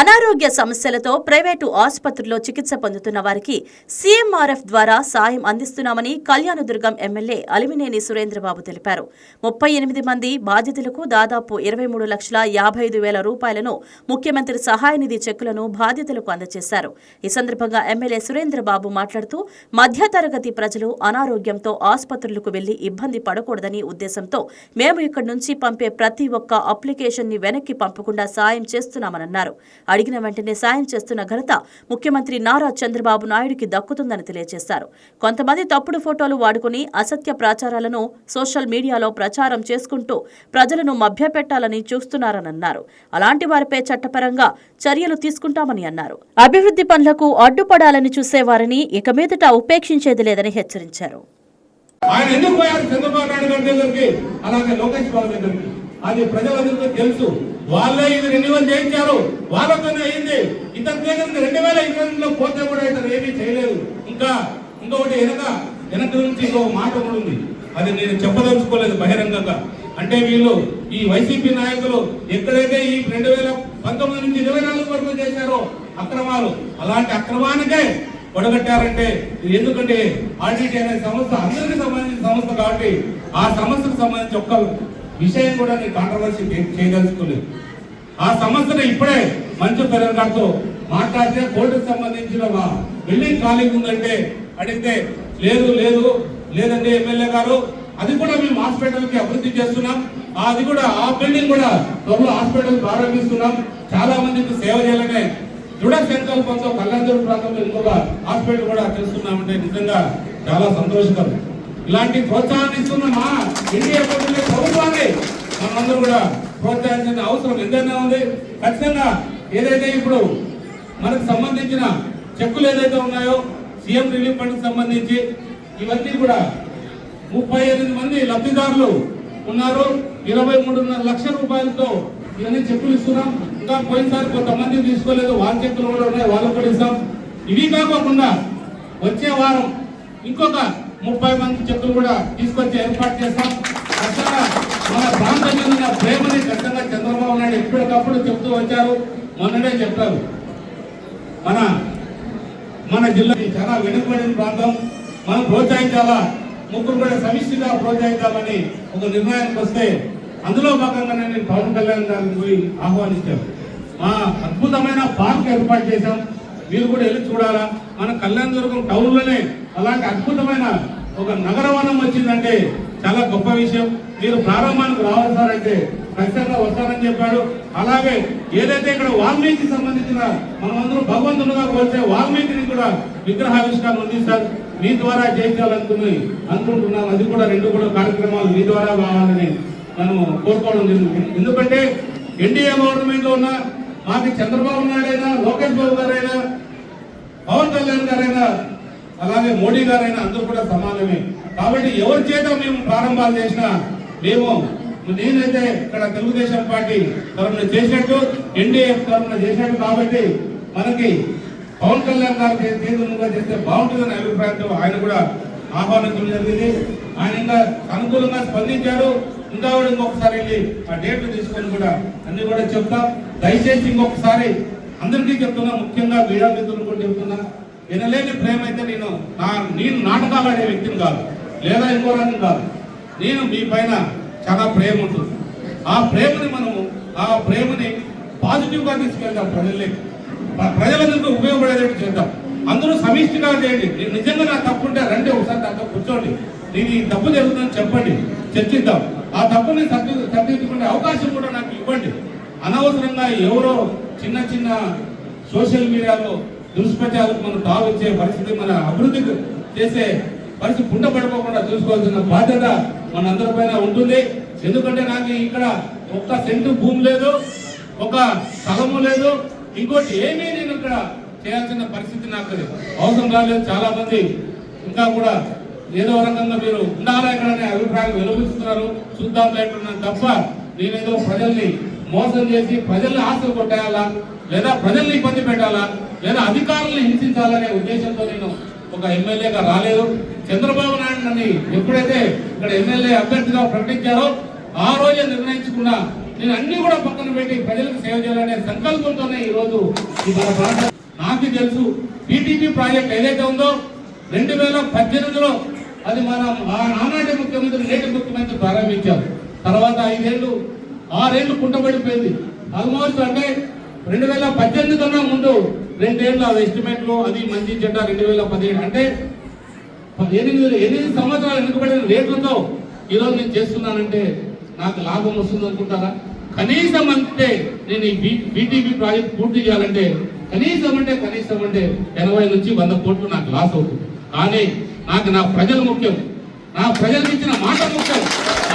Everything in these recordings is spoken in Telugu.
అనారోగ్య సమస్యలతో ప్రైవేటు ఆసుపత్రుల్లో చికిత్స పొందుతున్న వారికి సీఎంఆర్ఎఫ్ ద్వారా సాయం అందిస్తున్నామని కళ్యాణదుర్గం ఎమ్మెల్యే అలిమినేని సురేంద్రబాబు తెలిపారు. 38 మంది బాధితులకు దాదాపు 23,55,000 రూపాయలను ముఖ్యమంత్రి సహాయ నిధి చెక్కులను బాధితులకు అందజేశారు. ఈ సందర్భంగా ఎమ్మెల్యే సురేంద్రబాబు మాట్లాడుతూ మధ్యతరగతి ప్రజలు అనారోగ్యంతో ఆసుపత్రులకు వెళ్లి ఇబ్బంది పడకూడదని ఉద్దేశంతో మేము ఇక్కడి నుంచి పంపే ప్రతి ఒక్క అప్లికేషన్ ని వెనక్కి పంపకుండా సాయం చేస్తున్నామన్నారు. అడిగిన వెంటనే సాయం చేస్తున్న ఘనత ముఖ్యమంత్రి నారా చంద్రబాబు నాయుడుకి దక్కుతుందని తెలియజేశారు. కొంతమంది తప్పుడు ఫోటోలు వాడుకుని అసత్య ప్రచారాలను సోషల్ మీడియాలో ప్రచారం చేసుకుంటూ ప్రజలను మభ్యపెట్టాలని చూస్తున్నారన్నారు. అలాంటి వారిపై చట్టపరంగా చర్యలు తీసుకుంటామని అన్నారు. అభివృద్ధి పనులకు అడ్డుపడాలని చూసేవారిని ఇక మీదట ఉపేక్షించేది లేదని హెచ్చరించారు. అది ప్రజలందరికీ తెలుసు. వాళ్ళే ఇది రెన్యువల్ చేయించారు, వాళ్ళతోనే అయింది. ఇతని దగ్గర 2022లో పోతే కూడా ఇతను ఏమీ చేయలేదు. ఇంకొకటి వెనక నుంచి ఇంకో మాట కూడా ఉంది, అది నేను చెప్పదలుచుకోలేదు బహిరంగంగా. అంటే వీళ్ళు ఈ వైసీపీ నాయకులు ఎక్కడైతే ఈ 2019 నుంచి 24 వరకు చేశారో అక్రమాలు, అలాంటి అక్రమానికే పొడగట్టారంటే ఎందుకంటే ఆర్టీటీ అనే సంస్థ అందరికీ సంబంధించిన సంస్థ కాబట్టి ఆ సంస్థకు సంబంధించి ఒక్క విషయం కూడా నేను కాంట్రవర్సీ చేయదలుచుకోలేదు. ఆ సమస్యను ఇప్పుడే మంచు పెరగారితో మాట్లాడితే కోర్టుకు సంబంధించిన బిల్డింగ్ ఖాళీగా ఉందంటే అడిగితే లేదండి ఎమ్మెల్యే గారు, అది కూడా మేము హాస్పిటల్కి అభివృద్ధి చేస్తున్నాం, అది కూడా ఆ బిల్డింగ్ కూడా త్వరలో హాస్పిటల్ ప్రారంభిస్తున్నాం, చాలా మందికి సేవ చేయాలనే దృఢ సంకల్పంతో కళ్యాణదుర్గం ప్రాంతంలో ఇంకొక హాస్పిటల్ కూడా చేస్తున్నామంటే నిజంగా చాలా సంతోషకరం. ఇలాంటి ప్రోత్సాహాన్ని ఇస్తున్న మా ఇండియా ప్రభుత్వాన్ని మనందరూ కూడా ప్రోత్సహించిన అవసరం ఎంతైనా ఉంది. ఖచ్చితంగా ఏదైతే ఇప్పుడు మనకు సంబంధించిన చెక్కులు ఏదైతే ఉన్నాయో సీఎం రిలీఫ్ ఫండ్ సంబంధించి ఇవన్నీ కూడా 38 మంది లబ్ధిదారులు ఉన్నారు. 23.5 లక్షల రూపాయలతో ఇవన్నీ చెక్కులు ఇస్తున్నాం. ఇంకా పోయినసారి కొంతమంది తీసుకోలేదు, వాళ్ళ చెక్కులు కూడా ఉన్నాయి, వాళ్ళకు కూడా ఇస్తాం. ఇవి కాకుండా వచ్చే వారం ఇంకొక 30 మంది చెక్కులు కూడా తీసుకొచ్చి ఏర్పాటు చేస్తాం. ఖచ్చితంగా మన ప్రాంతం మీద ఉన్న ప్రేమని ఖచ్చితంగా చంద్రబాబు నాయుడు ఎప్పటికప్పుడు చెప్తూ వచ్చారు. మొన్ననే చెప్పారు, మన జిల్లా చాలా వెనుకబడిన ప్రాంతం, మనం ప్రోత్సహించాలా, ముగ్గురు కూడా సమిష్టిగా ప్రోత్సహించాలని ఒక నిర్ణయానికి వస్తే అందులో భాగంగానే నేను పవన్ కళ్యాణ్ గారిని పోయి ఆహ్వానించాను. మా అద్భుతమైన పార్క్ ఏర్పాటు చేశాం, మీరు కూడా వెళ్ళి చూడాలా. మన కళ్యాణదుర్గం టౌన్లోనే అలాంటి అద్భుతమైన ఒక నగరవనం వచ్చిందంటే చాలా గొప్ప విషయం. మీరు ప్రారంభానికి రావాల్సారంటే ఖచ్చితంగా వస్తారని చెప్పాడు. అలాగే ఏదైతే ఇక్కడ వాల్మీకి సంబంధించిన మనమందరూ భగవంతుడుగా కోల్చే వాల్మీకిని కూడా విగ్రహావిష్కారం ఉంది సార్, మీ ద్వారా అనుకుంటున్నాం. అది కూడా 2 కూడా కార్యక్రమాలు మీ ద్వారా కావాలని మనం కోరుకోవడం జరిగింది. ఎందుకంటే ఎన్డీఏ గవర్నమెంట్ లో ఉన్న మాకు చంద్రబాబు నాయుడు అయినా, లోకేష్ బాబు గారైనా, పవన్ కళ్యాణ్ గారైనా, అలాగే మోడీ గారైనా అందరూ కూడా సమానమే. కాబట్టి ఎవరి చేత మేము ప్రారంభాలు చేసినా నేనైతే ఇక్కడ తెలుగుదేశం పార్టీ తరఫున చేసినట్టు, ఎన్డీఏ తరఫున చేసినట్టు, కాబట్టి మనకి పవన్ కళ్యాణ్ గారు చేతులుగా చేస్తే బాగుంటుందనే అభిప్రాయంతో ఆయన కూడా ఆహ్వానించడం జరిగింది. ఆయన ఇంకా అనుకూలంగా స్పందించారు. ఇంకా కూడా ఇంకొకసారి వెళ్ళి ఆ డేట్లు తీసుకొని కూడా అన్ని కూడా చెప్తాం. దయచేసి ఇంకొకసారి అందరికీ చెప్తున్నా, ముఖ్యంగా మీడియా మిత్రులు కూడా చెప్తున్నా, వినలేని ప్రేమ అయితే నేను నాటకాలు ఆడే వ్యక్తిని కాదు, లేదా ఇంకో రకం కాదు. నేను మీ పైన చాలా ప్రేమ ఉంటుంది. ఆ ప్రేమని పాజిటివ్గా తీసుకెళ్తాం, ప్రజలందరికీ ఉపయోగపడేటట్టు చేద్దాం. అందరూ సమిష్టిగా చేయండి. నేను నిజంగా నా తప్పుంటే రండి, ఒకసారి దాంట్లో కూర్చోండి, నేను ఈ తప్పు జరుగుతుందని చెప్పండి, చర్చిద్దాం. ఆ తప్పుని సరిదిద్దుకునే అవకాశం కూడా నాకు ఇవ్వండి. అనవసరంగా ఎవరో చిన్న సోషల్ మీడియాలో దుష్ప్రచారాలకు మనం తావిచ్చే పరిస్థితి, మన అభివృద్ధికి చేసే పరిస్థితి కుండపడిపోకుండా చూసుకోవాల్సిన బాధ్యత మనందరిపైన ఉంటుంది. ఎందుకంటే నాకు ఇక్కడ 1 సెంటు భూమి లేదు, 1 స్థలము లేదు, ఇంకోటి ఏమీ నేను ఇక్కడ చేయాల్సిన పరిస్థితి నాకు అవసరం రాలేదు. చాలా మంది ఇంకా కూడా ఏదో రకంగా మీరు ఉండాలా ఇక్కడనే అభిప్రాయాలు వెలువరిస్తున్నారు. చూద్దాం లేకున్నాను తప్ప నేనేదో ప్రజల్ని మోసం చేసి ప్రజల్ని ఆశలు కొట్టేయాలా, లేదా ప్రజల్ని ఇబ్బంది పెట్టాలా, లేదా అధికారులను హింసించాలనే ఉద్దేశంతో నేను ఒక ఎమ్మెల్యేగా రాలేదు. చంద్రబాబు నాయుడు నన్ను ఎప్పుడైతే ఇక్కడ ఎమ్మెల్యే అభ్యర్థిగా ప్రకటించారో ఆ రోజే నిర్ణయించుకున్న నేను అన్ని కూడా పక్కన పెట్టి ప్రజలకు సేవ చేయాలనే సంకల్పంతోనే ఈరోజు ఈ మన ప్రాంతం నాకు తెలుసు టీటీపీ ప్రాజెక్ట్ ఏదైతే ఉందో 2018లో అది మన ఆనాటి ముఖ్యమంత్రి నేటి ముఖ్యమంత్రి ప్రారంభించారు. తర్వాత 6 ఏళ్ళు కుంటపడిపోయింది. ఆల్మోస్ట్ అంటే 2018 కన్నా ముందు 2 ఏళ్ళు ఎస్టిమేట్లు అది మంచి చెడ్డ 2017 అంటే 8 సంవత్సరాలు వెనుకబడిన రేట్లతో ఈరోజు నేను చేస్తున్నానంటే నాకు లాభం వస్తుంది అనుకుంటారా? కనీసం అంటే నేను ఈ బీటీపీ ప్రాజెక్ట్ పూర్తి చేయాలంటే కనీసం అంటే 80 నుంచి 100 కోట్లు నాకు లాస్ అవుతుంది. కానీ నాకు నా ప్రజలు ముఖ్యం, నా ప్రజలకు ఇచ్చిన మాట ముఖ్యం.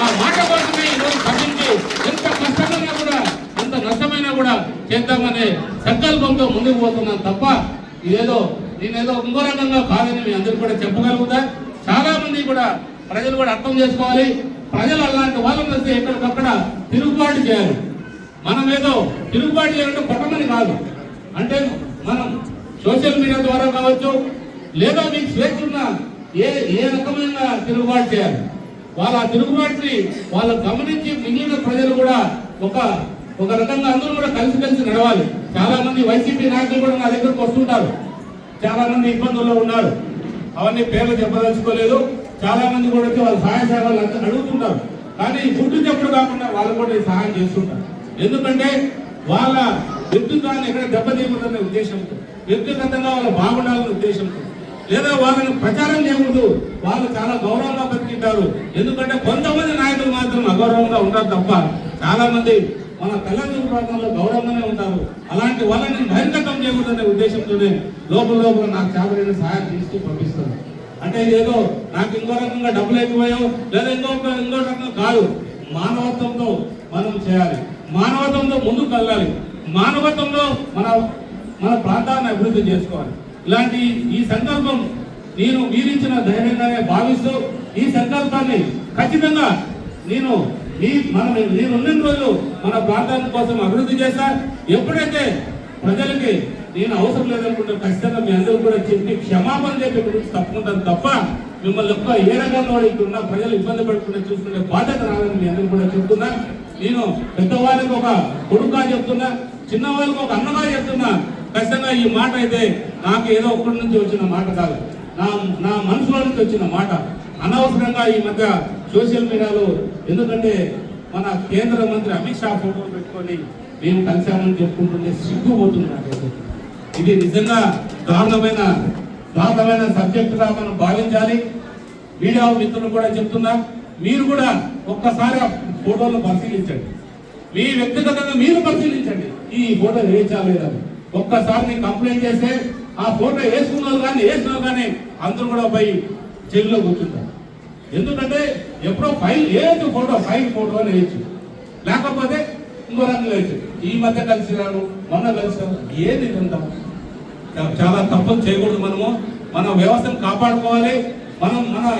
ఆ మాట కోసమే ఈరోజు భరించి ఎంత కష్టమైనా కూడా ఎంత నష్టమైనా కూడా చేద్దామనే సంకల్పంతో ముందుకు పోతున్నాను తప్ప నేనేదో ఇంకో రకంగా కాదని మీ అందరూ కూడా చెప్పగలుగుతా. చాలా మంది కూడా ప్రజలు కూడా అర్థం చేసుకోవాలి. ప్రజలు అలాంటి వాళ్ళని వస్తే ఎక్కడికక్కడ తిరుగుబాటు చేయాలి. మనం ఏదో తిరుగుబాటు చేయాలంటే కొట్టమని కాదు, అంటే మనం సోషల్ మీడియా ద్వారా కావచ్చు లేదా మీకు స్వేచ్ఛ ఉన్న ఏ రకమైన తిరుగుబాటు చేయాలి. వాళ్ళ తిరుగుబాటుని వాళ్ళు గమనించి మిగిలిన ప్రజలు కూడా ఒక రకంగా అందరూ కూడా కలిసి నడవాలి. చాలా మంది వైసీపీ నాయకులు కూడా నా దగ్గరకు వస్తుంటారు, చాలా మంది ఇబ్బందుల్లో ఉన్నారు. అవన్నీ పేర్లు చెప్పదలుచుకోలేదు. చాలా మంది కూడా వచ్చి వాళ్ళ సహాయ సహకారాలు అడుగుతుంటారు. కానీ గుడ్డు చెప్పుడు కాకుండా వాళ్ళు కూడా సహాయం చేస్తుంటారు. ఎందుకంటే వాళ్ళ వ్యక్తిత్వాన్ని ఎక్కడ దెబ్బతీయకూడదనే ఉద్దేశంతో, వ్యక్తిగతంగా వాళ్ళు బాగుండాలనే ఉద్దేశంతో, లేదా వాళ్ళని ప్రచారం చేయకూడదు. వాళ్ళు చాలా గౌరవంగా బతికింటారు. ఎందుకంటే కొంతమంది నాయకులు మాత్రం అగౌరవంగా ఉంటారు తప్ప చాలా మంది మన తెలంగాణ ప్రాంతంలో గౌరవంగానే ఉంటారు. అలాంటి వాళ్ళని బహిర్గతం చేయకూడదనే ఉద్దేశంతోనే లోపల నాకు చాలా సహాయం తీస్తూ పంపిస్తారు. అంటే ఇదేదో నాకు ఇంకో రకంగా డబ్బులు ఎక్కువయో లేదా ఇంకో రకంగా కాదు. మానవత్వంతో మనం చేయాలి, మానవత్వంతో ముందుకు వెళ్ళాలి, మానవత్వంలో మన ప్రాంతాన్ని అభివృద్ధి చేసుకోవాలి. ఇలాంటి ఈ సంకల్పం నేను వీరించిన ధైర్యంగానే భావిస్తూ ఈ సంకల్పాన్ని ఖచ్చితంగా నేను ఉన్న రోజులు మన ప్రాంతాన్ని కోసం అభివృద్ధి చేస్తా. ఎప్పుడైతే ప్రజలకి నేను అవసరం లేదనుకుంటే ఖచ్చితంగా మీ అందరూ కూడా చెప్పి క్షమాపణ చెప్పి గురించి తప్పుకుంటాను తప్ప మిమ్మల్ని ఏ రకంగా ఇక్కడ ప్రజలు ఇబ్బంది పడుతుంటే చూసుకునే బాధ్యత రాదని మీ అందరూ కూడా చెప్తున్నా. నేను పెద్దవాళ్ళకి ఒక కొడుకుగా చెప్తున్నా, చిన్నవాళ్ళకి ఒక అన్నగా చెప్తున్నా. ఖచ్చితంగా ఈ మాట అయితే నాకు ఏదో ఒక్కడి నుంచి వచ్చిన మాట కాదు, నా మనసులో నుంచి వచ్చిన మాట. అనవసరంగా ఈ మధ్య సోషల్ మీడియాలో ఎందుకంటే మన కేంద్ర మంత్రి అమిత్ షా ఫోటోలు పెట్టుకొని మేము కలిసామని చెప్పుకుంటుంటే సిగ్గుపోతుంది నాకైతే. ఇది నిజంగా దారుణమైన సబ్జెక్టుగా మనం భావించాలి. మీడియా మిత్రులు కూడా చెప్తున్నా, మీరు కూడా ఒక్కసారి ఆ ఫోటోలను పరిశీలించండి. మీ వ్యక్తిగతంగా మీరు పరిశీలించండి ఈ ఫోటో వేయించాలేదని. ఒక్కసారి కంప్లైంట్ చేస్తే ఆ ఫోటో వేసుకున్నారు కానీ అందరూ కూడా పోయి జైల్లో కూర్చుంటారు. ఎందుకంటే ఎప్పుడో ఫైల్ ఫోటో అని వేయచ్చు, లేకపోతే ఇంకో రంగులు వేయచ్చు. ఈ మధ్య కలిసిరారు, మొన్న కలిసిరారు. ఏది ఇదంతా చాలా తప్పులు చేయకూడదు. మన వ్యవస్థను కాపాడుకోవాలి. మన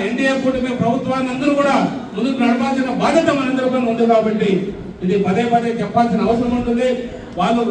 ఎన్డీఏ కూటమి ప్రభుత్వాన్ని అందరూ కూడా ముందుకు నడపాల్సిన బాధ్యత మనందరికీ ఉంది. కాబట్టి ఇది పదే చెప్పాల్సిన అవసరం ఉంటుంది. వాళ్ళు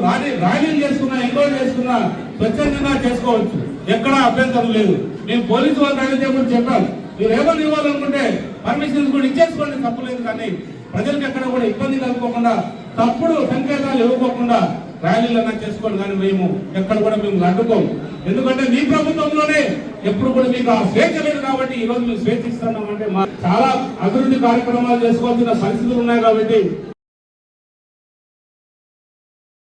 ర్యాలీలు చేసుకున్నా, ఎంక్వైరీ చేసుకున్నా స్వచ్ఛందంగా చేసుకోవచ్చు, ఎక్కడా అభ్యంతరం లేదు. మేము పోలీసు వాళ్ళు ర్యాలీ చేయమని చెప్పాం. మీరు ఏమని ఇవ్వాలనుకుంటే పర్మిషన్స్ కూడా ఇచ్చేసుకోండి, తప్పలేదు. కానీ ప్రజలకు ఎక్కడ కూడా ఇబ్బంది కలుపుకోకుండా, తప్పుడు సంకేతాలు ఇవ్వకోకుండా ర్యాలీలన్నా చేసుకోండి. కానీ మేము ఎక్కడ కూడా మేము అడ్డుకోము. ఎందుకంటే మీ ప్రభుత్వంలోనే ఎప్పుడు కూడా మీకు ఆ స్వేచ్ఛ లేదు. కాబట్టి ఈ రోజు మేము స్వేచ్ఛ ఇస్తున్నామంటే చాలా అభివృద్ధి కార్యక్రమాలు చేసుకోవాల్సిన పరిస్థితులు ఉన్నాయి. కాబట్టి